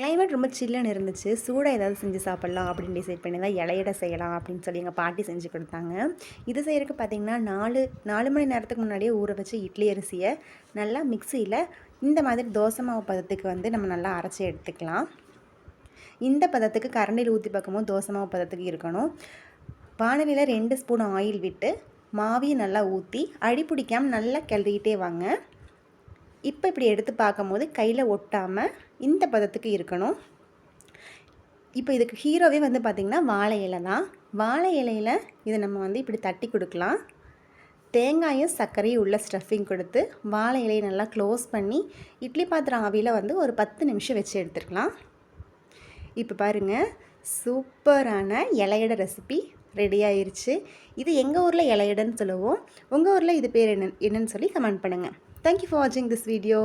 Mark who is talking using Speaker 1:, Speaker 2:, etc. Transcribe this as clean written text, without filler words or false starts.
Speaker 1: Climate ரொம்ப சில்லுன்னு இருந்துச்சு. சூடாக ஏதாவது செஞ்சு சாப்பிட்லாம் அப்படின்னு டிசைட் பண்ணி தான் இலையடை செய்யலாம் அப்படின்னு சொல்லி எங்கள் பாட்டி செஞ்சு கொடுத்தாங்க. இது செய்கிறதுக்கு பார்த்திங்கன்னா 4 மணி நேரத்துக்கு முன்னாடியே ஊற வச்சு இட்லி அரிசியை நல்லா மிக்சியில் இந்த மாதிரி தோசை மாவு பதத்துக்கு நம்ம நல்லா அரைச்சி எடுத்துக்கலாம். இந்த பதத்துக்கு கரண்டியில் ஊற்றி பார்க்கும்போது தோசை மாவு பதத்துக்கு இருக்கணும். வானலியில் 2 ஸ்பூன் ஆயில் விட்டு மாவையும் நல்லா ஊற்றி அடி பிடிக்காமல் நல்லா கிளறிக்கிட்டே வாங்க. இப்போ இப்படி எடுத்து பார்க்கும்போது கையில் ஒட்டாமல் இந்த பதத்துக்கு இருக்கணும். இப்போ இதுக்கு ஹீரோவே பார்த்திங்கன்னா வாழை இலை தான். வாழை இலையில் இதை நம்ம இப்படி தட்டி கொடுக்கலாம். தேங்காயும் சர்க்கரையும் உள்ள ஸ்டஃபிங் கொடுத்து வாழை இலையை நல்லா க்ளோஸ் பண்ணி இட்லி பாத்திரம் ஆவியில் ஒரு 10 நிமிஷம் வச்சு எடுத்துக்கலாம். இப்போ பாருங்கள், சூப்பரான இலையடை ரெசிபி ரெடி ஆயிடுச்சு. இது எங்கள் ஊரில் இலையடைன்னு சொல்லுவோம். உங்கள் ஊரில் இது பேர் என்னன்னு சொல்லி கமெண்ட் பண்ணுங்கள். Thank you for watching this video.